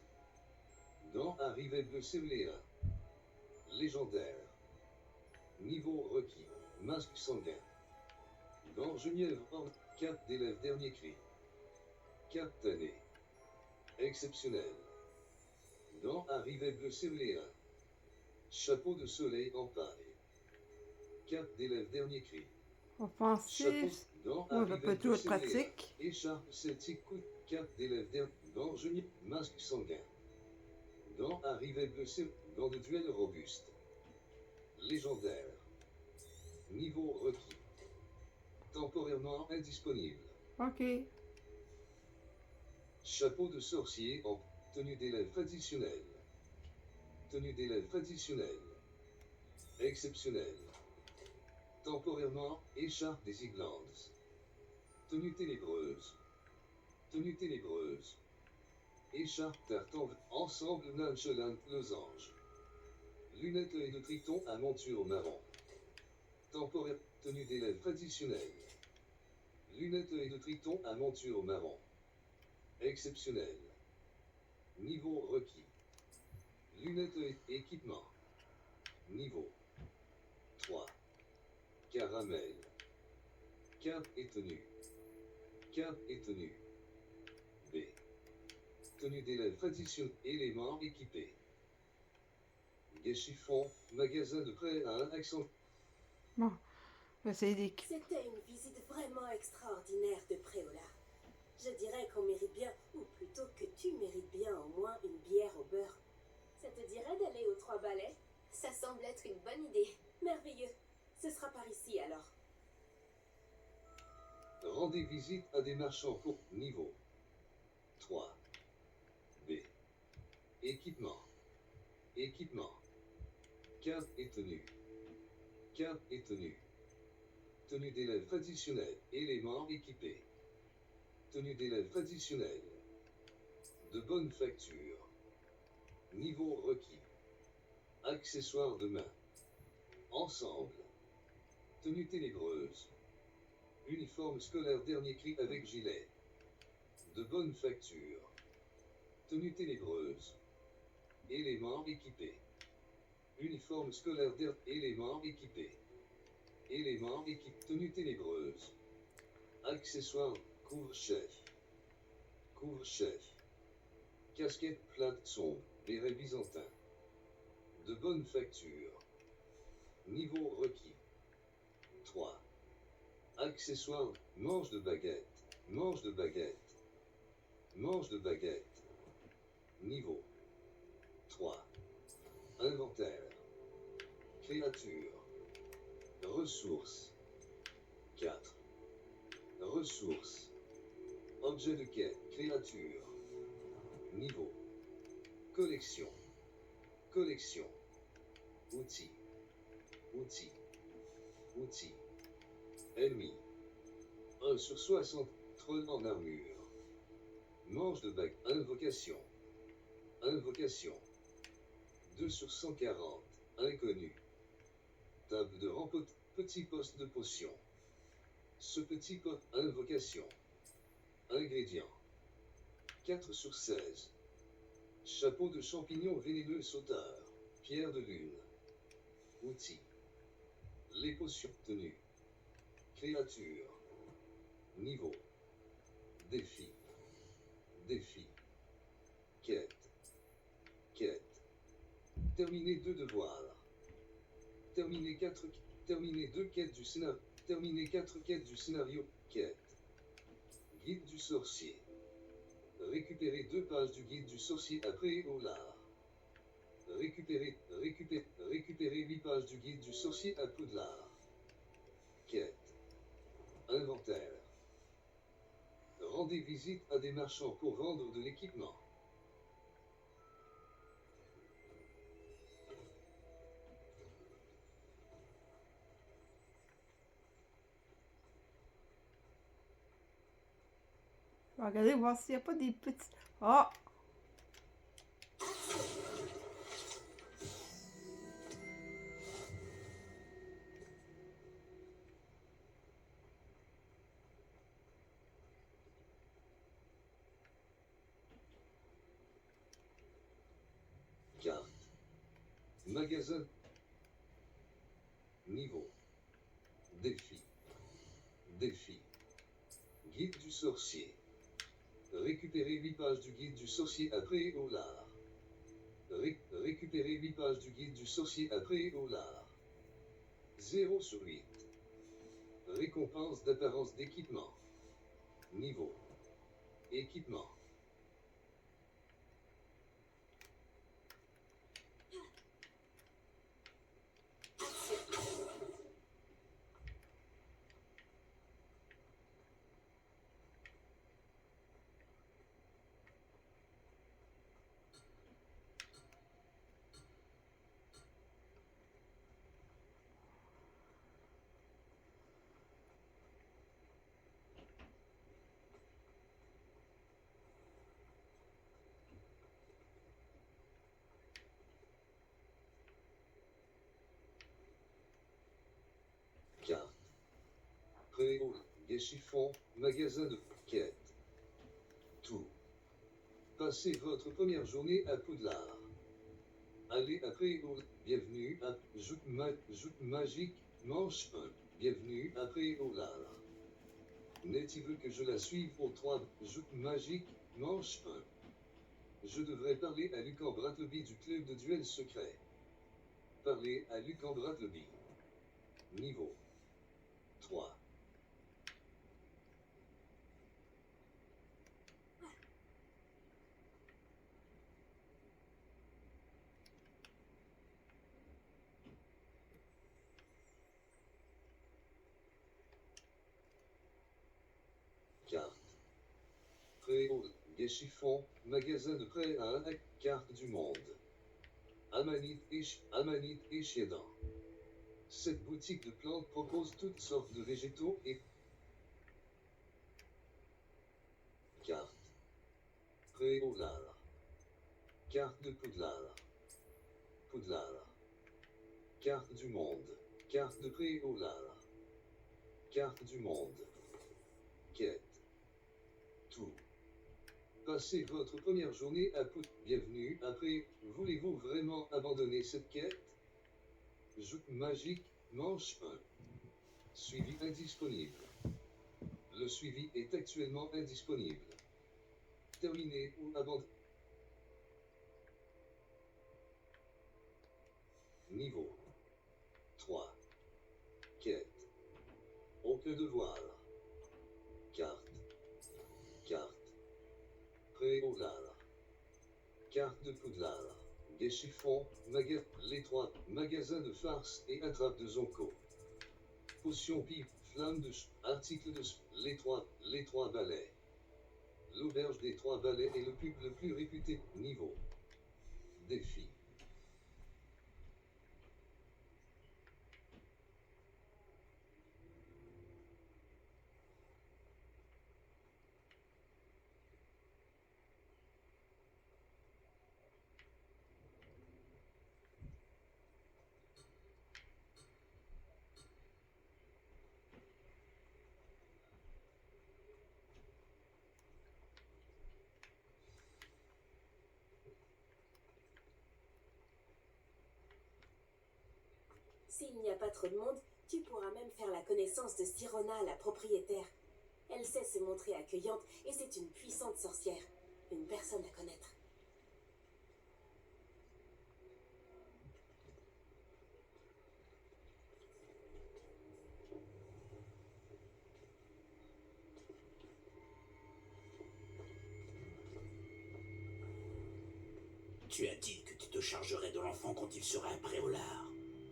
Gants à rivet bleu céléen. Légendaire. Niveau requis. Masque sanguin. Gants genièvre en cap d'élève dernier cri. Cap tanné. Exceptionnel. Gants à rivet bleu céléen. Chapeau de soleil en paille. Cap d'élève dernier cri. Offensif. Gants Ouais, ça peut être toujours céléen. pratique. Écharpe celtique coup cap d'élève dernier. Gants genièvre. Masque sanguin. Gants à rivet bleu céléen. Gants de duel robuste. Légendaire. Niveau requis. Temporairement indisponible. Ok. Chapeau de sorcier en tenue d'élève traditionnelle. Tenue d'élève traditionnelle. Exceptionnelle. Temporairement, écharpe des Iglands. Tenue ténébreuse. Tenue ténébreuse. Écharpe tartan, ensemble nonchalant losange. Lunettes et de triton à monture marron. Temporaire, tenue d'élève traditionnelle. Lunettes et de triton à monture marron. Exceptionnel. Niveau requis. Lunettes et équipement. Niveau 3. Caramel. Cap et tenue. Cap et tenue. B. Tenue d'élève traditionnelle. Éléments équipés. Gai Chiffon, magasin de prêt à un accent. Bon, on va essayer des... C'était une visite vraiment extraordinaire de Préolard. Je dirais qu'on mérite bien, ou plutôt que tu mérites bien au moins une bière au beurre. Ça te dirait d'aller aux Trois Balais? Ça semble être une bonne idée. Merveilleux. Ce sera par ici alors. Rendez visite à des marchands pour niveau 3. B. Équipement. Équipement. Cap et tenue. Cap et tenue. Tenue d'élève traditionnelle. Éléments équipés. Tenue d'élève traditionnelle. De bonne facture. Niveau requis. Accessoires de main. Ensemble. Tenue ténébreuse. Uniforme scolaire dernier cri avec gilet. De bonne facture. Tenue ténébreuse. Éléments équipés. Uniforme scolaire éléments équipés. Éléments équipés. Tenue ténébreuse. Accessoires. Couvre-chef. Couvre-chef. Casquette plate sombre. Béret byzantin. De bonne facture. Niveau requis. 3. Accessoires. Manche de baguette. Manche de baguette. Manche de baguette. Niveau 3. Inventaire. Créature. Ressources. 4. Ressources. Objet de quête. Créature. Niveau. Collection. Collection. Outils. Outils. Outils. Ennemi. 1 sur 60. Troll en armure. Manche de bague. Invocation. Invocation. 2 sur 140. Inconnu. Table de rempote. Petit poste de potion. Ce petit poste. Invocation. Ingrédients. 4 sur 16. Chapeau de champignon vénéneux sauteur. Pierre de lune. Outils. Les potions. Tenue. Créature. Niveau. Défi. Défi. Quête. Quête. Terminer 2 devoirs. Terminer 4. Terminer 2 quêtes du scénario. Terminer 4 quêtes du scénario. Quête. Guide du sorcier. Récupérer 2 pages du guide du sorcier après au lard. Récupérer 8 pages du guide du sorcier à Poudlard. Quête. Inventaire. Rendez visite à des marchands pour vendre de l'équipement. Je vais regarder voir s'il n'y a pas des petits. Ah! Carte. Magasin. Niveau. Défi. Défi. Guide du sorcier. Récupérer 8 pages du guide du sorcier après au lard. Récupérer 8 pages du guide du sorcier après au lard. 0 sur 8. Récompense d'apparence d'équipement. Niveau. Équipement. Carte. Préau, Guéchiffon, magasin de quête. Tout. Passez votre première journée à Poudlard. Allez à Préau. Bienvenue à Joute Magique, manche 1. Bienvenue à Préolard. Nettie veut que je la suive au 3. Joute Magique, manche 1. Je devrais parler à Lucan Bratleby du club de duel secret. Parler à Lucan Bratleby. Niveau 3. Carte. Préau, Guéchiffon, magasin de prêt à 1, carte du monde. Amanite et Chiédan. Cette boutique de plantes propose toutes sortes de végétaux et carte. Préolard. Carte de Poudlard. Poudlard. Carte du monde. Carte de Préolard. Carte du monde. Quête. Tout. Passez votre première journée à Pout. Bienvenue. Après, voulez-vous vraiment abandonner cette quête? Jeu magique, manche 1. Suivi indisponible. Le suivi est actuellement indisponible. Terminé ou abandonné. Niveau 3. Quête. Aucun devoir. Carte. Carte. Préolard. Carte de Poudlard. Des chiffons, les 3 magasins de farce et attrape de Zonko. Potion pipe, flamme de article de les 3 balais. L'auberge des 3 balais est le pub le plus réputé. Niveau. Défi. S'il n'y a pas trop de monde, tu pourras même faire la connaissance de Sirona, la propriétaire. Elle sait se montrer accueillante et c'est une puissante sorcière. Une personne à connaître. Tu as dit que tu te chargerais de l'enfant quand il sera un préolard.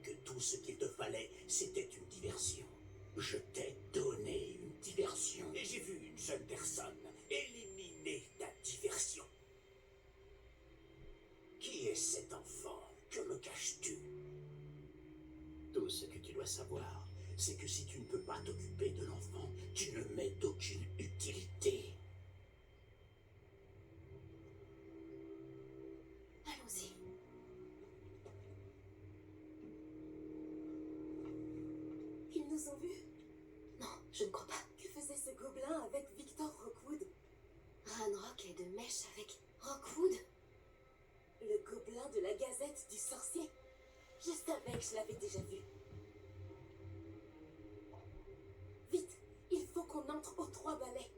Que tout ce qu'il te fallait, c'était une diversion. Je t'ai donné une diversion. Et j'ai vu une jeune personne éliminer ta diversion. Qui est cet enfant? Que me caches-tu? Tout ce que tu dois savoir, c'est que si tu ne peux pas t'occuper de l'enfant, tu ne m'es d'aucune utilité. Allons-y. Ils nous ont vus. Non, je ne crois pas. Que faisait ce gobelin avec Victor Rockwood? Ranrock est de mèche avec Rockwood. Le gobelin de la Gazette du Sorcier. Je savais que je l'avais déjà vu. Vite, il faut qu'on entre aux 3 balais.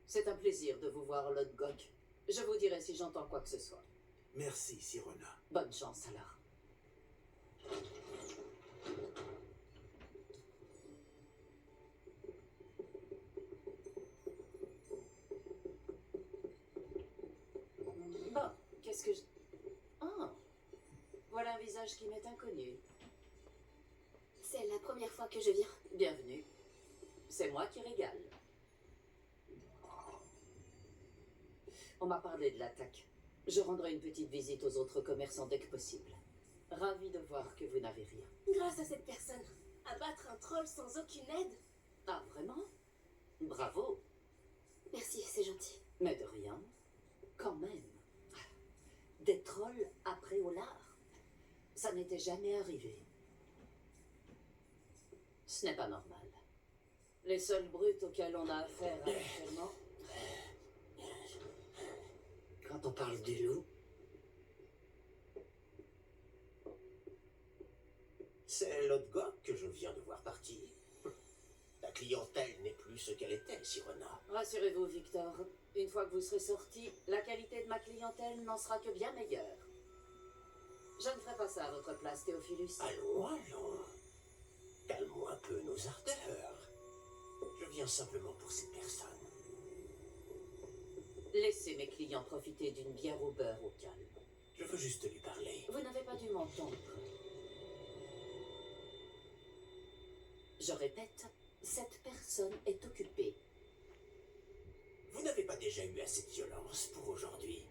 C'est un plaisir de vous voir, Lodgok. Je vous dirai si j'entends quoi que ce soit. Merci, Sirona. Bonne chance alors. Bon, qu'est-ce que je... Ah, voilà un visage qui m'est inconnu. C'est la première fois que je viens. Bienvenue. C'est moi qui régale. On m'a parlé de l'attaque. Je rendrai une petite visite aux autres commerçants dès que possible. Ravi de voir que vous n'avez rien. Grâce à cette personne, abattre un troll sans aucune aide. Ah, vraiment? Bravo. Merci, c'est gentil. Mais de rien. Quand même. Des trolls après au lard. Ça n'était jamais arrivé. Ce n'est pas normal. Les seules brutes auxquelles on a affaire actuellement... Quand on parle des loups, c'est Lodgok que je viens de voir partir. Ta clientèle n'est plus ce qu'elle était, Sirona. Rassurez-vous, Victor. Une fois que vous serez sorti, la qualité de ma clientèle n'en sera que bien meilleure. Je ne ferai pas ça à votre place, Théophilus. Allons, allons. Calmons un peu nos ardeurs. Je viens simplement pour cette personne. Laissez mes clients profiter d'une bière au beurre au calme. Je veux juste lui parler. Vous n'avez pas dû m'entendre. Je répète, cette personne est occupée. Vous n'avez pas déjà eu assez de violence pour aujourd'hui?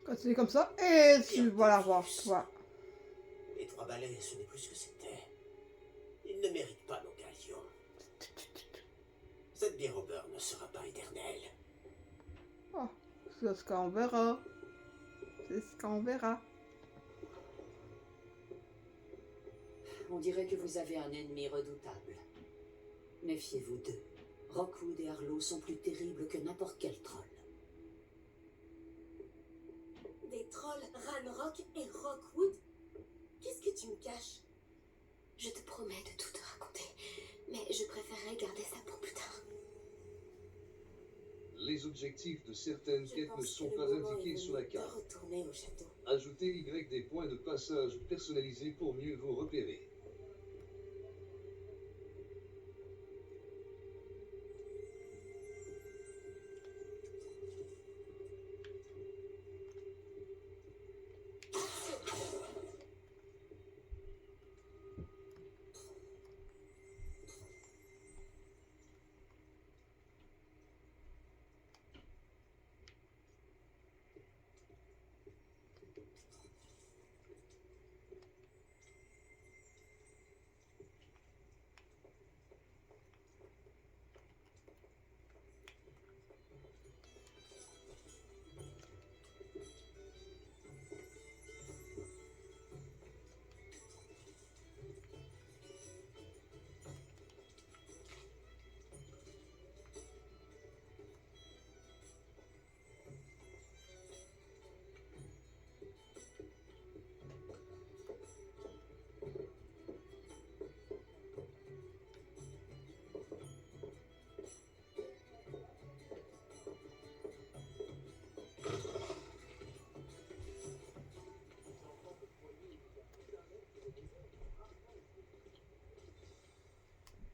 Continue comme ça et tu vas la voir, toi. Les 3 balais, ce n'est plus ce que c'était. Ils ne méritent pas nos galions. Cette bière au beurre ne sera pas éternelle. Oh, c'est ce qu'on verra. C'est ce qu'on verra. On dirait que vous avez un ennemi redoutable. Méfiez-vous d'eux. Rockwood et Arlo sont plus terribles que n'importe quel troll. Des trolls, Ranrock et Rockwood? Qu'est-ce que tu me caches? Je te promets de tout te raconter, mais je préférerais garder ça pour plus tard. Les objectifs de certaines Je quêtes ne pense sont que pas le moment est indiqués venu sur la de carte. retourner au château. Ajoutez Y des points de passage personnalisés pour mieux vous repérer.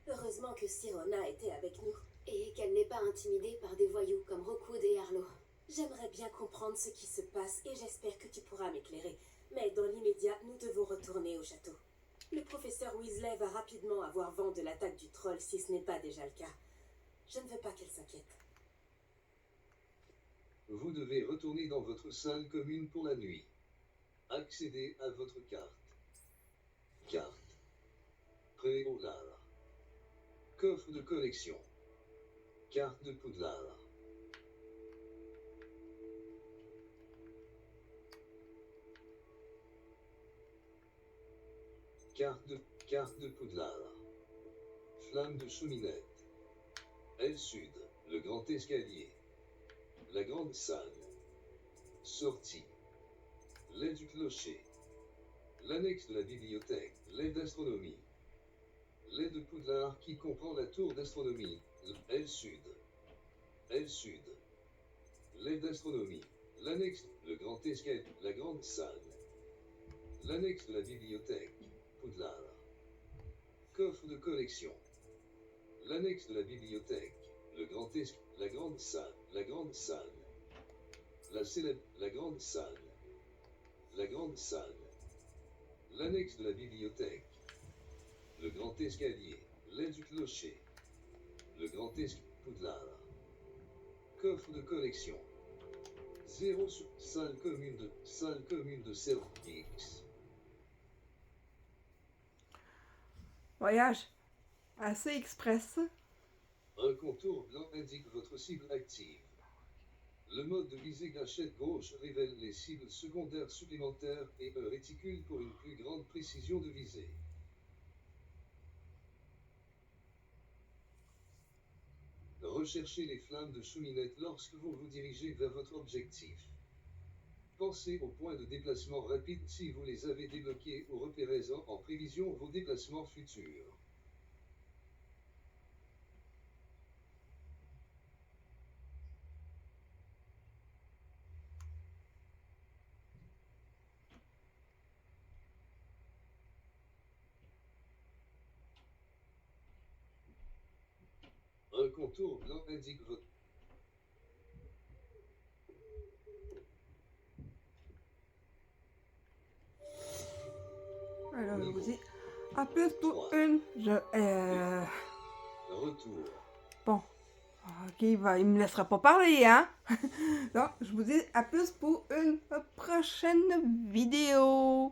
Heureusement que Sirona était avec nous. Et qu'elle n'est pas intimidée par des voyous comme Rockwood et Arlo. J'aimerais bien comprendre ce qui se passe et j'espère que tu pourras m'éclairer. Mais dans l'immédiat, nous devons retourner au château. Le professeur Weasley va rapidement avoir vent de l'attaque du troll si ce n'est pas déjà le cas. Je ne veux pas qu'elle s'inquiète. Vous devez retourner dans votre salle commune pour la nuit. Accédez à votre carte. Carte. Préolard. Coffre de collection. Carte de Poudlard. Carte de Poudlard. Flamme de cheminette. Aile sud, le grand escalier. La grande salle. Sortie. L'aile du clocher. L'annexe de la bibliothèque. L'aile d'astronomie. L'aile de Poudlard qui comprend la tour d'astronomie. Aile sud. Aile sud. L'aile d'astronomie. L'annexe, le grand escalier, la grande salle. L'annexe de la bibliothèque. Poudlard. Coffre de collection. L'annexe de la bibliothèque. Le grand escalier, la grande salle. La grande salle. La célèbre, la grande salle. La grande salle. L'annexe de la bibliothèque. Le grand escalier. L'aile du clocher. Le grand escalier. Poudlard. Coffre de collection. 0 sur salle commune de service. Voyage assez express. Un contour blanc indique votre cible active. Le mode de visée gâchette gauche révèle les cibles secondaires supplémentaires et un réticule pour une plus grande précision de visée. Recherchez les flammes de cheminette lorsque vous vous dirigez vers votre objectif. Pensez aux points de déplacement rapide si vous les avez débloqués ou repérez-en en prévision vos déplacements futurs. Un contour blanc indique votre... Alors, je vous dis à plus pour une. Retour. Bon. Ok, il me laissera pas parler, hein? Donc, je vous dis à plus pour une prochaine vidéo.